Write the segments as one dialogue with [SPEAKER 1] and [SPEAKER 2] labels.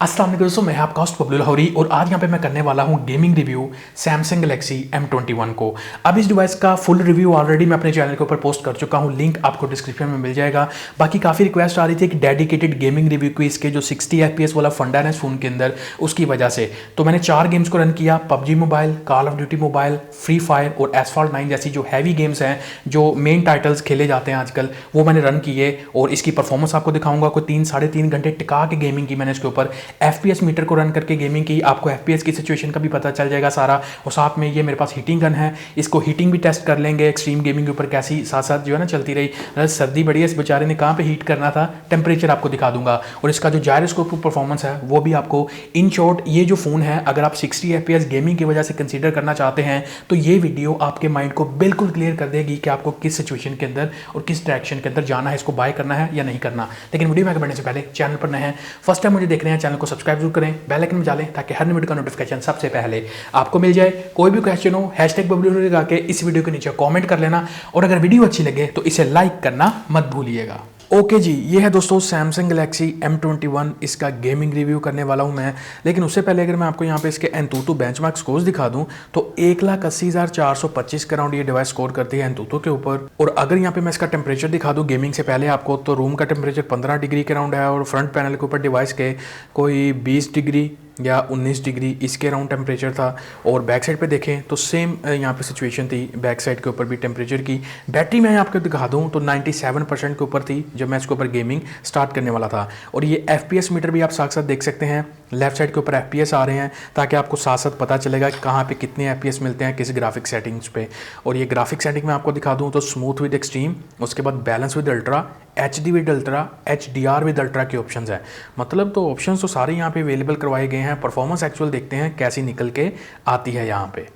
[SPEAKER 1] अस्सलाम वालेकुम दोस्तों, मैं आपका होस्ट बबलू लाहौरी और आज यहाँ पे मैं करने वाला हूँ gaming review Samsung Galaxy M21 को। अब इस डिवाइस का फुल रिव्यू ऑलरेडी मैं अपने चैनल के ऊपर पोस्ट कर चुका हूँ, लिंक आपको डिस्क्रिप्शन में मिल जाएगा। बाकी काफ़ी रिक्वेस्ट आ रही थी कि डेडिकेटेड गेमिंग रिव्यू की इसके जो 60 FPS वाला फंडा है फ़ोन के अंदर, उसकी वजह से तो मैंने 4 गेम्स को रन किया। PUBG mobile, call of duty mobile, free fire और एसफॉल्ट 9 जैसी जो हैवी गेम्स हैं, जो मेन टाइटल्स खेले जाते हैं आजकल, वो मैंने रन किए और इसकी परफॉर्मेंस आपको दिखाऊंगा। कोई 3-3.5 घंटे टिका के गेमिंग की मैंने इसके ऊपर, FPS मीटर को रन करके गेमिंग की। आपको FPS की सिचुएशन का भी पता चल जाएगा सारा। और साथ में ये मेरे पास हीटिंग गन है, इसको हीटिंग भी टेस्ट कर लेंगे एक्सट्रीम गेमिंग के ऊपर कैसी साथ साथ जो है ना चलती रही। सर्दी बड़ी है, इस बेचारे ने कहाँ पे हीट करना था, टेम्परेचर आपको दिखा दूंगा। और इसका जो जायरोस्कोप परफॉर्मेंस है वो भी आपको। इन शॉर्ट ये जो फ़ोन है, अगर आप 60 FPS गेमिंग की वजह से कंसीडर करना चाहते हैं तो ये वीडियो आपके माइंड को बिल्कुल क्लियर कर देगी कि आपको किस सिचुएशन के अंदर और किस डायरेक्शन के अंदर जाना है, इसको बाय करना है या नहीं करना। लेकिन वीडियो में आगे बढ़ने से पहले चैनल पर नए हैं, फर्स्ट टाइम मुझे देख रहे हैं, चैनल को सब्सक्राइब जरूर करें, बेल आइकन बजा लें ताकि हर वीडियो का नोटिफिकेशन सबसे पहले आपको मिल जाए। कोई भी क्वेश्चन हो #बबलू लगा के इस वीडियो के नीचे कमेंट कर लेना और अगर वीडियो अच्छी लगे तो इसे लाइक करना मत भूलिएगा। ओके जी, ये है दोस्तों सैमसंग गैलेक्सी M21, इसका गेमिंग रिव्यू करने वाला हूँ मैं। लेकिन उससे पहले अगर मैं आपको यहाँ पे इसके एंतुतु बेंचमार्क स्कोर्स दिखा दूँ तो 1,80,425 के अराउंड ये डिवाइस स्कोर करती है एंतुतु के ऊपर। और अगर यहाँ पे मैं इसका टेम्परेचर दिखा दूँ गेमिंग से पहले आपको, तो रूम का टेम्परेचर 15 डिग्री के अराउंड है और फ्रंट पैनल के ऊपर डिवाइस के कोई 20 डिग्री या 19 डिग्री इसके अराउंड टेम्परेचर था। और बैक साइड पे देखें तो सेम यहाँ पे सिचुएशन थी, बैक साइड के ऊपर भी टेम्परेचर की। बैटरी मैं आपको दिखा दूँ तो 97% के ऊपर थी जब मैं इसके ऊपर गेमिंग स्टार्ट करने वाला था। और ये FPS मीटर भी आप साथ साथ देख सकते हैं, लेफ्ट साइड के ऊपर FPS आ रहे हैं ताकि आपको साथ साथ पता चलेगा कि कहाँ पे कितने FPS मिलते हैं किस ग्राफिक सेटिंग्स पे। और ये ग्राफिक सेटिंग में आपको दिखा दूँ तो स्मूथ विद एक्सट्रीम, उसके बाद balance with ultra, HD with ultra, HDR with ultra के ऑप्शंस हैं। मतलब तो ऑप्शंस तो सारे यहाँ पे अवेलेबल करवाए गए हैं। परफॉर्मेंस एक्चुअल देखते हैं कैसी निकल के आती है यहाँ पे।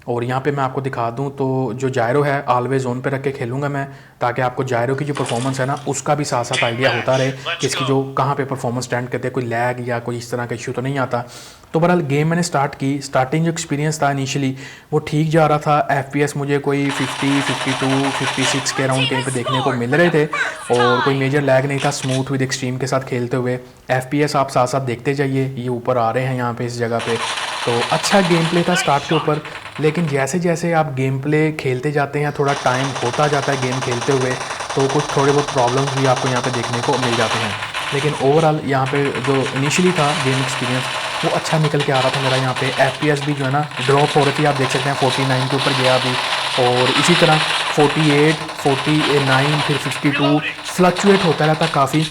[SPEAKER 1] और यहाँ पे मैं आपको दिखा दूँ तो जो जायरो है ऑलवेज ऑन पे रख के खेलूँगा मैं, ताकि आपको जायरो की जो परफॉर्मेंस है ना उसका भी साथ साथ आइडिया होता रहे कि इसकी जो कहाँ पे परफॉर्मेंस स्टैंड करते हैं, कोई लैग या कोई इस तरह का इशू तो नहीं आता। तो बहरहाल गेम मैंने स्टार्ट की, स्टार्टिंग जो एक्सपीरियंस था इनिशियली वो ठीक जा रहा था। FPS मुझे कोई 50, 52, 56 के अराउंड कहीं पे देखने को मिल रहे थे और कोई मेजर लैग नहीं था, स्मूथ विद एक्सट्रीम के साथ खेलते हुए। FPS आप साथ साथ देखते जाइए, ये ऊपर आ रहे हैं यहाँ पे इस जगह पे। तो अच्छा गेम प्ले था स्टार्ट के ऊपर, लेकिन जैसे जैसे आप गेम प्ले खेलते जाते हैं, थोड़ा टाइम होता जाता है गेम खेलते हुए, तो कुछ थोड़े बहुत प्रॉब्लम्स भी आपको यहाँ पे देखने को मिल जाते हैं। लेकिन ओवरऑल यहाँ पे जो इनिशियली था गेम एक्सपीरियंस वो अच्छा निकल के आ रहा था मेरा। यहाँ पे FPS भी जो है ना ड्रॉप हो रही थी, आप देख सकते हैं 49 के ऊपर गया अभी, और इसी तरह 48, 49 फिर 52 फ्लक्चुएट होता रहता काफ़ी।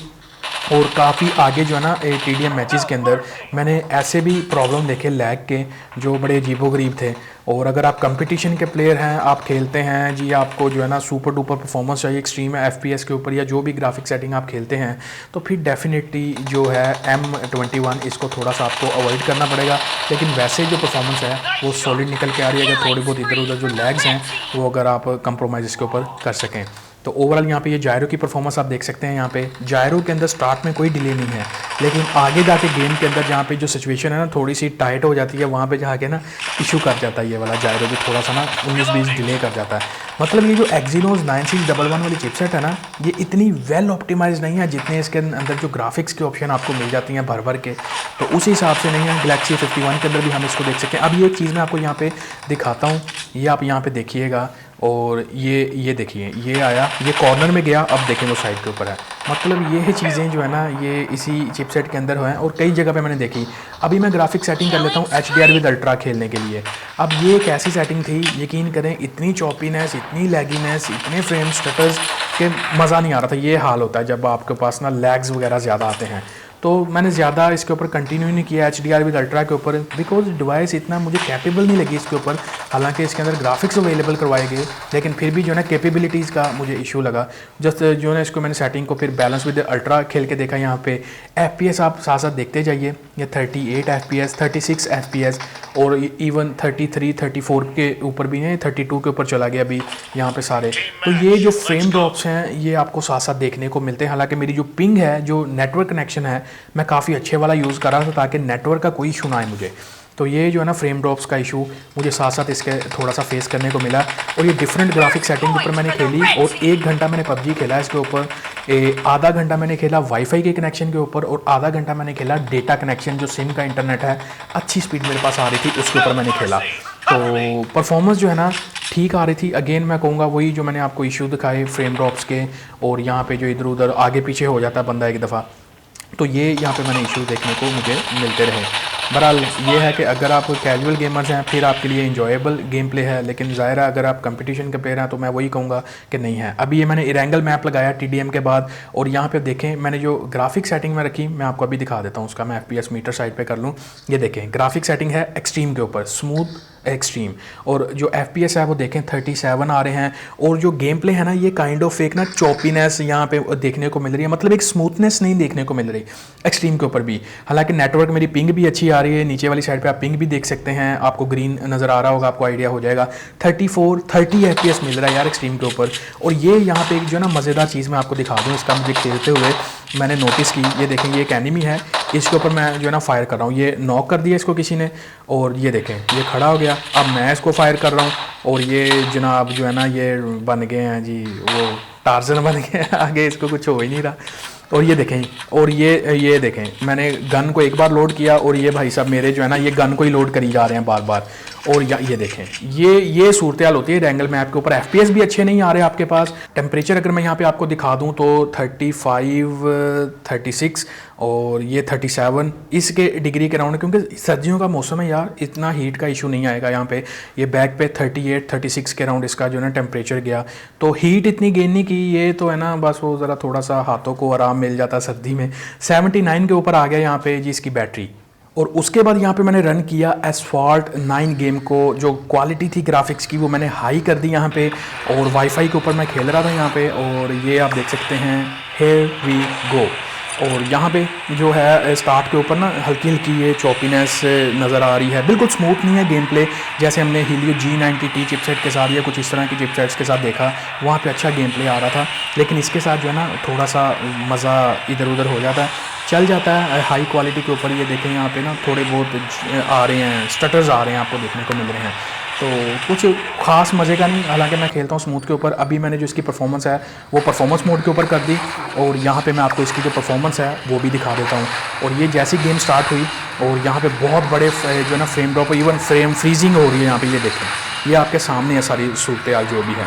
[SPEAKER 1] और काफ़ी आगे जो है ना TDM मैचेस के अंदर मैंने ऐसे भी प्रॉब्लम देखे लैग के जो बड़े अजीबोगरीब थे। और अगर आप कंपटीशन के प्लेयर हैं, आप खेलते हैं जी, आपको जो है ना सुपर डुपर परफॉर्मेंस चाहिए एक्सट्रीम FPS के ऊपर या जो भी ग्राफिक सेटिंग आप खेलते हैं, तो फिर डेफिनेटली जो है M21 इसको थोड़ा सा आपको अवॉइड करना पड़ेगा। लेकिन वैसे जो परफॉर्मेंस है वो सॉलिड निकल के आ रही है अगर थोड़ी बहुत इधर उधर जो लैग्स हैं वो अगर आप कंप्रोमाइज़ इसके ऊपर कर सकें। तो ओवरऑल यहाँ पे ये जायरो की परफॉर्मेंस आप देख सकते हैं। यहाँ पे जायरो के अंदर स्टार्ट में कोई डिले नहीं है, लेकिन आगे जाके गेम के अंदर जहाँ पे जो सिचुएशन है ना थोड़ी सी टाइट हो जाती है, वहाँ पे जाके ना इशू कर जाता है ये वाला जायरो भी, थोड़ा सा ना 19-20 डिले कर जाता है। मतलब ये जो Exynos 9611 वाली चिपसेट है ना, ये इतनी वेल ऑप्टिमाइज नहीं है जितने इसके अंदर जो ग्राफिक्स के ऑप्शन आपको मिल जाती हैं भर भर के, तो उस हिसाब से नहीं है। गैलेक्सी 51 के अंदर भी हम इसको देख सकते हैं। अब ये एक चीज़ मैं आपको यहाँ पे दिखाता हूँ, ये आप यहाँ पे देखिएगा। और ये देखिए, ये आया, ये कॉर्नर में गया, अब देखें वो साइड के ऊपर है। मतलब ये चीज़ें जो है ना ये इसी चिपसेट के अंदर हैं और कई जगह पे मैंने देखी। अभी मैं ग्राफिक सेटिंग कर लेता हूँ HDR विद अल्ट्रा खेलने के लिए। अब ये एक ऐसी सेटिंग थी, यकीन करें, इतनी चॉपीनेस, इतनी लैगीनेस, इतने फ्रेम स्टटर्स के मज़ा नहीं आ रहा था। ये हाल होता है जब आपके पास ना लैग्स वगैरह ज़्यादा आते हैं। तो मैंने ज़्यादा इसके ऊपर कंटिन्यू नहीं किया HDR विद अल्ट्रा के ऊपर, बिकॉज डिवाइस इतना मुझे कैपेबल नहीं लगी इसके ऊपर। हालांकि इसके अंदर ग्राफिक्स अवेलेबल करवाए गए, लेकिन फिर भी जो है ना कैपेबिलिटीज़ का मुझे इशू लगा। जस्ट जो है इसको मैंने सेटिंग को फिर बैलेंस विद अल्ट्रा खेल के देखा। यहाँ पे FPS आप साथ साथ देखते जाइए, ये 38 FPS, 36 FPS और इवन 33, 34 के ऊपर भी नहीं, 32 के ऊपर चला गया अभी यहाँ पे सारे। तो ये जो फ्रेम ड्रॉप्स हैं ये आपको साथ साथ देखने को मिलते हैं। हालांकि मेरी जो पिंग है, जो नेटवर्क कनेक्शन है, मैं काफ़ी अच्छे वाला यूज़ कर रहा था ताकि नेटवर्क का कोई इशू ना आए मुझे। तो ये जो है ना फ्रेम ड्रॉप्स का इशू मुझे साथ साथ इसके थोड़ा सा फेस करने को मिला। और ये डिफरेंट ग्राफिक सेटिंग के ऊपर मैंने खेली और 1 घंटा मैंने पबजी खेला इसके ऊपर, आधा घंटा मैंने खेला वाईफाई के कनेक्शन के ऊपर और आधा घंटा मैंने खेला डेटा कनेक्शन जो सिम का इंटरनेट है अच्छी स्पीड मेरे पास आ रही थी उसके ऊपर मैंने खेला। तो परफॉर्मेंस जो है ना ठीक आ रही थी। अगेन मैं कहूँगा वही जो मैंने आपको इशू दिखाए फ्रेम ड्रॉप्स के और यहाँ पे जो इधर उधर आगे पीछे हो जाता है बंदा एक दफ़ा, तो ये यहाँ पे मैंने इशू देखने को मुझे मिलते रहे। बहरहाल ये है कि अगर आप कैजुअल गेमर्स हैं फिर आपके लिए इंजॉयबल गेम प्ले है, लेकिन ज़ाहिर है अगर आप कंपटीशन के प्लेयर हैं तो मैं वही कहूँगा कि नहीं है। अभी ये मैंने इरेंगल मैप लगाया TDM के बाद और यहाँ पे देखें मैंने जो ग्राफिक सेटिंग में रखी मैं आपको अभी दिखा देता हूँ उसका। मैं FPS मीटर साइड पे कर लूँ, ये देखें ग्राफिक सेटिंग है एक्सट्रीम के ऊपर, स्मूथ एक्सट्रीम, और जो FPS है वो देखें 37 आ रहे हैं। और जो गेम प्ले है ना ये काइंड ऑफ एक ना चॉपीनेस यहाँ पे देखने को मिल रही है, मतलब एक स्मूथनेस नहीं देखने को मिल रही एक्सट्रीम के ऊपर भी। हालांकि नेटवर्क मेरी पिंग भी अच्छी आ रही है, नीचे वाली साइड पे आप पिंग भी देख सकते हैं, आपको ग्रीन नज़र आ रहा होगा, आपको आइडिया हो जाएगा। 30 FPS मिल रहा है यार एक्सट्रीम के ऊपर। और ये यहाँ पे एक जो है ना मज़ेदार चीज़ मैं आपको दिखा दूँ, इसका मुझे खेलते हुए मैंने नोटिस की, ये देखें ये एक एनिमी है, इसके ऊपर मैं जो है ना फायर कर रहा हूँ, ये नॉक कर दिया इसको किसी ने और ये देखें ये खड़ा हो गया, अब मैं इसको फायर कर रहा हूँ और ये जनाब जो है ना ये बन गए हैं जी वो टार्जन बन गए हैं, आगे इसको कुछ हो ही नहीं रहा। और ये देखें, और ये देखें मैंने गन को एक बार लोड किया और ये भाई साहब मेरे जो है ना ये गन को ही लोड करी जा रहे हैं बार बार। और ये देखें ये सूरत हाल होती है एंगल मैप के ऊपर। FPS भी अच्छे नहीं आ रहे आपके पास। टेम्परेचर अगर मैं यहाँ पे आपको दिखा दूँ तो 35 36 और ये 37 इसके डिग्री के राउंड, क्योंकि सर्दियों का मौसम है यार इतना हीट का इशू नहीं आएगा यहाँ पे। ये बैक पे 38 36 के राउंड इसका जो है ना टेम्परेचर गया, तो हीट इतनी गेन नहीं की, ये तो है ना बस वो ज़रा थोड़ा सा हाथों को आराम मिल जाता सर्दी में। 79 के ऊपर आ गया यहाँ पे जी इसकी बैटरी। और उसके बाद यहाँ पे मैंने रन किया एसफॉल्ट 9 गेम को, जो क्वालिटी थी ग्राफिक्स की वो मैंने हाई कर दी यहाँ पे, और वाईफाई के ऊपर मैं खेल रहा था यहाँ पे। और ये आप देख सकते हैं हियर वी गो। और यहाँ पे जो है स्टार्ट के ऊपर ना हल्की हल्की ये चॉपीनेस नज़र आ रही है, बिल्कुल स्मूथ नहीं है गेम प्ले जैसे हमने हीलियो G90T चिपसेट के साथ या कुछ इस तरह की चिपसेट्स के साथ देखा, वहाँ पे अच्छा गेम प्ले आ रहा था। लेकिन इसके साथ जो है ना थोड़ा सा मज़ा इधर उधर हो जाता है, चल जाता है हाई क्वालिटी के ऊपर। ये देखें यहाँ पे ना थोड़े बहुत आ रहे हैं स्टटर्स आ रहे हैं आपको देखने को मिल रहे हैं, तो कुछ ख़ास मज़े का नहीं। हालांकि मैं खेलता हूँ स्मूथ के ऊपर। अभी मैंने जो इसकी परफॉर्मेंस है वो परफॉर्मेंस मोड के ऊपर कर दी और यहाँ पे मैं आपको इसकी जो परफॉर्मेंस है वो भी दिखा देता हूँ। और ये जैसी गेम स्टार्ट हुई और यहाँ पे बहुत बड़े जो है ना frame drop, even frame freezing हो रही है यहाँ पे, ये देखें ये आपके सामने है सारी सूरत जो भी है।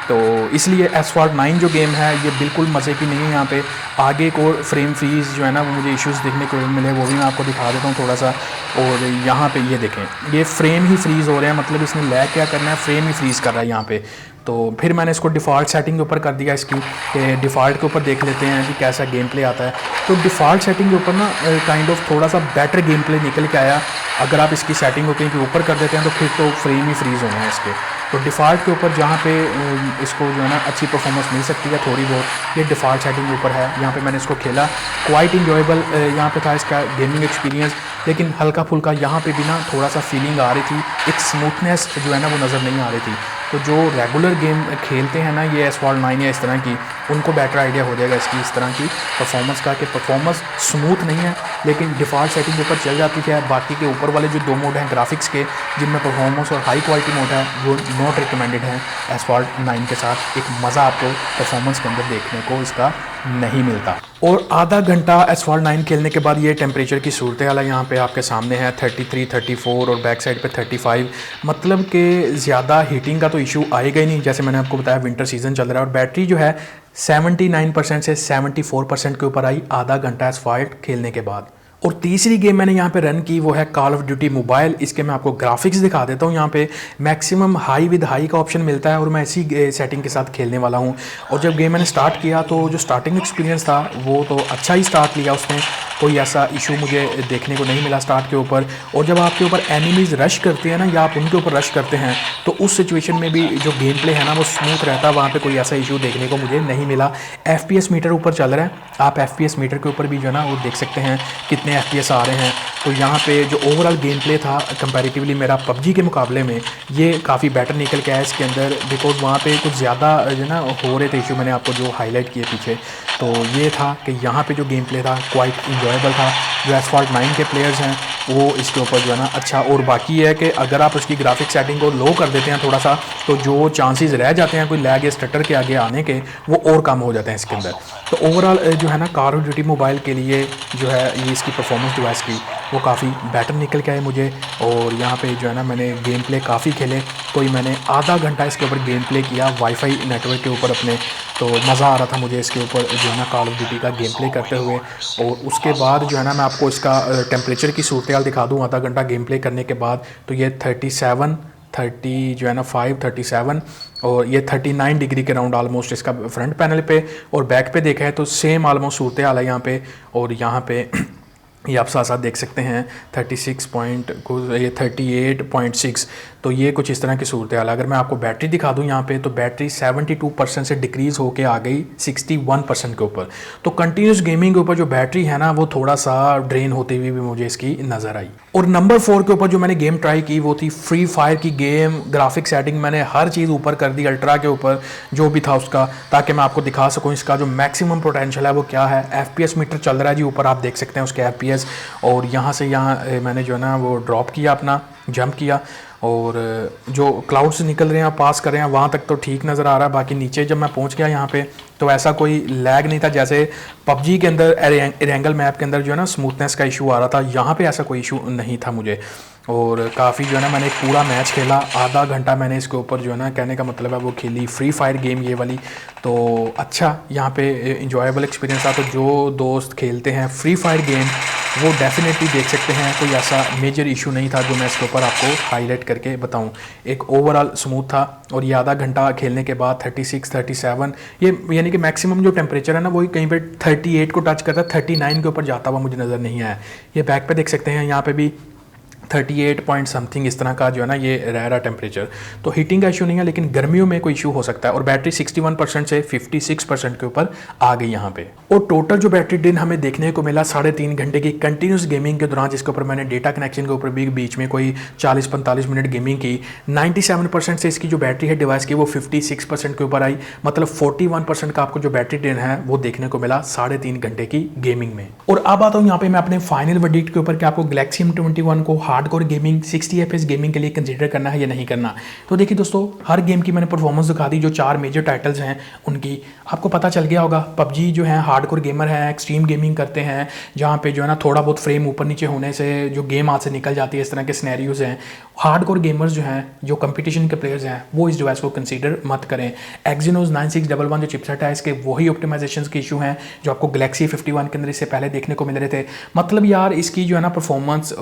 [SPEAKER 1] तो इसलिए एसफॉल्ट 9 जो गेम है ये बिल्कुल मज़े की नहीं है। यहाँ पे आगे को फ्रेम फ्रीज जो है ना वो मुझे इश्यूज़ देखने को मिले, वो भी मैं आपको दिखा देता हूँ थोड़ा सा। और यहाँ पे ये देखें ये फ्रेम ही फ्रीज़ हो रहे हैं, मतलब इसने लैग क्या करना है, फ्रेम ही फ्रीज़ कर रहा है यहाँ पे। तो फिर मैंने इसको डिफ़ॉल्ट सेटिंग के ऊपर कर दिया इसकी, डिफ़ॉल्ट के ऊपर देख लेते हैं कि कैसा गेम प्ले आता है। तो डिफ़ॉल्ट सेटिंग के ऊपर ना काइंड ऑफ थोड़ा सा बेटर गेम प्ले निकल के आया। अगर आप इसकी सेटिंग को कहीं के ऊपर कर देते हैं तो फिर तो फ्रेम ही फ्रीज़ होना है इसके। तो डिफ़ॉल्ट के ऊपर जहाँ पे इसको जो है ना अच्छी परफॉर्मेंस मिल सकती है थोड़ी बहुत, ये डिफ़ॉल्ट सेटिंग के ऊपर है। यहाँ पे मैंने इसको खेला, क्वाइट इंजॉयबल यहाँ पे था इसका गेमिंग एक्सपीरियंस। लेकिन हल्का फुल्का यहाँ पे भी ना थोड़ा सा फीलिंग आ रही थी, एक स्मूथनेस जो है ना वो नज़र नहीं आ रही थी। तो जो रेगुलर गेम खेलते हैं ना ये एसफॉल्ट 9 या इस तरह की, उनको बेटर आइडिया हो जाएगा इसकी इस तरह की परफॉर्मेंस का, कि परफॉर्मेंस स्मूथ नहीं है लेकिन डिफ़ॉल्ट सेटिंग के ऊपर चल जाती है। बाकी के ऊपर वाले जो 2 मोड हैं ग्राफिक्स के, जिनमें परफॉर्मेंस और हाई क्वालिटी मोड है, वो नॉट रिकमेंडेड है एसफॉल्ट 9 के साथ। एक मज़ा आपको परफॉर्मेंस के अंदर देखने को इसका नहीं मिलता। और आधा घंटा एसफॉल्ट 9 खेलने के बाद ये टेम्परेचर की सूरत हाल यहाँ पे आपके सामने है 33 34 और बैक साइड पे 35, मतलब कि ज़्यादा हीटिंग का तो इशू आएगा ही नहीं। जैसे मैंने आपको बताया विंटर सीज़न चल रहा है और बैटरी जो है 79% से 74% के ऊपर आई आधा घंटा एसफॉल्ट खेलने के बाद। और तीसरी गेम मैंने यहाँ पे रन की वो है कॉल ऑफ ड्यूटी मोबाइल। इसके मैं आपको ग्राफिक्स दिखा देता हूँ। यहाँ पे मैक्सिमम हाई विद हाई का ऑप्शन मिलता है और मैं इसी सेटिंग के साथ खेलने वाला हूँ। और जब गेम मैंने स्टार्ट किया तो जो स्टार्टिंग एक्सपीरियंस था वो तो अच्छा ही स्टार्ट लिया उसने, कोई ऐसा इशू मुझे देखने को नहीं मिला स्टार्ट के ऊपर। और जब आपके ऊपर एनिमीज़ रश करते हैं ना या आप उनके ऊपर रश करते हैं तो उस सिचुएशन में भी जो गेम प्ले है ना वो स्मूथ रहता है, वहाँ पे कोई ऐसा इशू देखने को मुझे नहीं मिला। FPS मीटर ऊपर चल रहा है, आप FPS मीटर के ऊपर भी जो है ना वो देख सकते हैं कितने FPS आ रहे हैं। तो यहाँ पे जो ओवरऑल गेम प्ले था कंपैरेटिवली मेरा पबजी के मुकाबले में ये काफ़ी बेटर निकल के आया इसके अंदर, बिकॉज वहाँ पे कुछ ज़्यादा जो ना हो रहे थे इशू, मैंने आपको जो हाईलाइट किए पीछे। तो ये था कि यहाँ पे जो गेम प्ले था क्वाइट इंजॉयबल था। जो एसफॉल्ट 9 के प्लेयर्स हैं वो इसके ऊपर जो है ना अच्छा, और बाकी है कि अगर आप उसकी ग्राफिक सेटिंग को लो कर देते हैं थोड़ा सा, तो जो चांसेस रह जाते हैं कोई लैग या स्टटर के आगे आने के, वो और कम हो जाते हैं इसके अंदर। तो ओवरऑल जो है ना कॉल ऑफ ड्यूटी मोबाइल के लिए जो है ये इसकी परफॉर्मेंस डिवाइस की वो काफ़ी बेटर निकल के आए मुझे। और यहाँ पे जो है ना मैंने गेम प्ले काफ़ी खेले, कोई मैंने आधा घंटा इसके ऊपर गेम प्ले किया वाईफाई नेटवर्क के ऊपर अपने। तो मज़ा आ रहा था मुझे इसके ऊपर जो है ना कॉल ऑफ ड्यूटी का गेम प्ले करते हुए। और उसके बाद जो है ना मैं आपको इसका टेम्परेचर की सूरत हाल दिखा दूँ आधा घंटा गेम प्ले करने के बाद। तो ये 30 जो है ना 537 और ये 39 डिग्री के राउंड ऑलमोस्ट इसका फ्रंट पैनल पे, और बैक पे देखा है तो सेम ऑलमोस्ट सूरत हाल है यहाँ पे। और यहाँ पे ये आप साथ साथ देख सकते हैं 36 पॉइंट को ये 38.6, तो ये कुछ इस तरह की सूरत हाल। अगर मैं आपको बैटरी दिखा दूं यहाँ पे, तो बैटरी 72% से डिक्रीज़ होके आ गई 61% के ऊपर। तो कंटिन्यूस गेमिंग के ऊपर जो बैटरी है ना वो थोड़ा सा ड्रेन होती हुई भी मुझे इसकी नज़र आई। और नंबर 4 के ऊपर जो मैंने गेम ट्राई की वो थी फ्री फायर की गेम। ग्राफिक सेटिंग मैंने हर चीज़ ऊपर कर दी, अल्ट्रा के ऊपर जो भी था उसका, ताकि मैं आपको दिखा सकूँ इसका जो मैक्सिमम पोटेंशियल है वो क्या है। FPS मीटर चल रहा है जी ऊपर, आप देख सकते हैं उसके FPS। और यहाँ से यहाँ मैंने जो है ना वो ड्रॉप किया, अपना जंप किया, और जो क्लाउड्स निकल रहे हैं पास कर रहे हैं वहाँ तक तो ठीक नज़र आ रहा है। बाकी नीचे जब मैं पहुँच गया यहाँ पे तो ऐसा कोई लैग नहीं था, जैसे पबजी के अंदर एरेंगल मैप के अंदर जो है ना स्मूथनेस का इशू आ रहा था, यहाँ पे ऐसा कोई इशू नहीं था मुझे। और काफ़ी जो है ना मैंने एक पूरा मैच खेला, आधा घंटा मैंने इसके ऊपर जो है ना कहने का मतलब है वो खेली फ्री फायर गेम ये वाली। तो अच्छा यहाँ पे इंजॉयबल एक्सपीरियंस था। तो जो दोस्त खेलते हैं फ्री फायर गेम वो डेफिनेटली देख सकते हैं, कोई ऐसा मेजर इशू नहीं था जो मैं इसके ऊपर आपको हाईलाइट करके बताऊं। एक ओवरऑल स्मूथ था। और ये आधा घंटा खेलने के बाद 36 37 ये यानी कि मैक्सिमम जो टेम्परेचर है ना वही कहीं पे 38 को टच करता है, 39 के ऊपर जाता हुआ मुझे नज़र नहीं आया। ये बैक पे देख सकते हैं यहाँ पे भी 38 पॉइंट समथिंग इस तरह का जो है ना ये रह रहा टेम्परेचर। तो हीटिंग का इशू नहीं है, लेकिन गर्मियों में कोई इशू हो सकता है। और बैटरी 61% से 56% के ऊपर आ गई यहाँ पे। और टोटल जो बैटरी ड्रेन हमें देखने को मिला 3.5 घंटे की कंटिन्यूस गेमिंग के दौरान, जिसके ऊपर मैंने डेटा कनेक्शन के ऊपर भी बीच में कोई 40-45 मिनट गेमिंग की। 97% से इसकी जो बैटरी है डिवाइस की वो 56% के ऊपर आई, मतलब 41% का आपको जो बैटरी ड्रेन है वो देखने को मिला 3.5 घंटे की गेमिंग में। और अब आता हूँ यहाँ पे मैं अपने फाइनल वर्डिक्ट के ऊपर कि आपको गैलेक्सी M21 को हार्डकोर गेमिंग 60 FPS गेमिंग के लिए कंसीडर करना है या नहीं करना। तो देखिए दोस्तों, हर गेम की मैंने परफॉर्मेंस दिखा दी, जो 4 मेजर टाइटल्स हैं उनकी आपको पता चल गया होगा। पबजी जो है हार्डकोर गेमर है, एक्सट्रीम गेमिंग करते हैं, जहाँ पे जो है ना थोड़ा बहुत फ्रेम ऊपर नीचे होने से जो गेम हाथ से निकल जाती है, इस तरह के सिनेरियोज हैं। हार्डकोर गेमर्स जो हैं, जो कंपटीशन के प्लेयर्स हैं, वो इस डिवाइस को कंसीडर मत करें। एक्जिनोस 9611 जो चिपसेट है इसके वही ऑप्टिमाइजेशन के इशू हैं जो आपको गैलेक्सी 51 के अंदर इससे पहले देखने को मिल रहे थे। मतलब यार इसकी जो है ना परफॉर्मेंस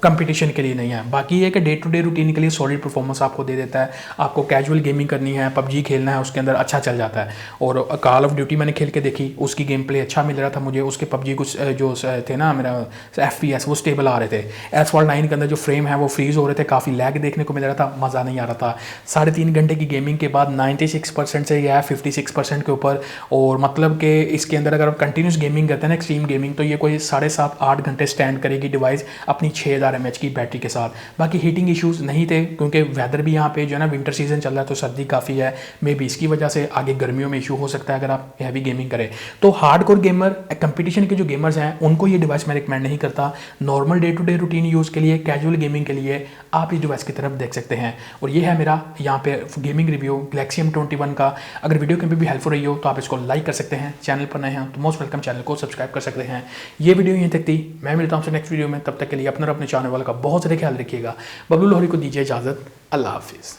[SPEAKER 1] कंपटीशन के लिए नहीं है। बाकी ये कि डे टू डे रूटीन के लिए सॉलिड परफॉर्मेंस आपको दे देता है। आपको कैजुअल गेमिंग करनी है, पबजी खेलना है, उसके अंदर अच्छा चल जाता है। और कॉल ऑफ ड्यूटी मैंने खेल के देखी, उसकी गेम प्ले अच्छा मिल रहा था मुझे। उसके पबजी कुछ जो थे ना मेरा FPS वो स्टेबल आ रहे थे। एसफॉल्ट 9 के अंदर जो फ्रेम है वो फ्रीज हो रहे थे, काफ़ी लैग देखने को मिल रहा था, मज़ा नहीं आ रहा था। 3.5 घंटे की गेमिंग के बाद 96% से यह 56% के ऊपर। और मतलब कि इसके अंदर अगर आप कंटिन्यूस गेमिंग करते हैं ना, एक्सट्रीम गेमिंग, तो ये कोई 7.5-8 घंटे स्टैंड करेगी डिवाइस अपनी 6000 mAh की बैटरी के साथ। बाकी हीटिंग इश्यूज़ नहीं थे, क्योंकि वेदर भी यहाँ पे जो है ना विंटर सीजन चल रहा है, तो सर्दी काफ़ी है। मे बी इसकी वजह से आगे गर्मियों में इशू हो सकता है अगर आप हैवी गेमिंग करें। तो हार्डकोर गेमर, कंपटीशन के जो गेमर्स हैं, उनको ये डिवाइस मैं रिकमेंड नहीं करता। Normal day to day routine use के लिए, कैजुअल गेमिंग के लिए आप इस डिवाइस की तरफ देख सकते हैं। और ये है मेरा यहाँ पे गेमिंग रिव्यू गैलेक्सी M21 का। अगर वीडियो कहीं भी हेल्पफुल रही हो तो आप इसको लाइक कर सकते हैं। चैनल पर नए हैं तो मोस्ट वेलकम, चैनल को सब्सक्राइब कर सकते हैं। ये वीडियो यहीं तक थी, मैं मिलता हूँ आपसे नेक्स्ट वीडियो में। तब तक के लिए अपना और अपने चैनल वाले का बहुत ज़्यादा ख्याल रखिएगा। बबलू लोहरी को दीजिए इजाज़त। अल्लाह हाफिज़।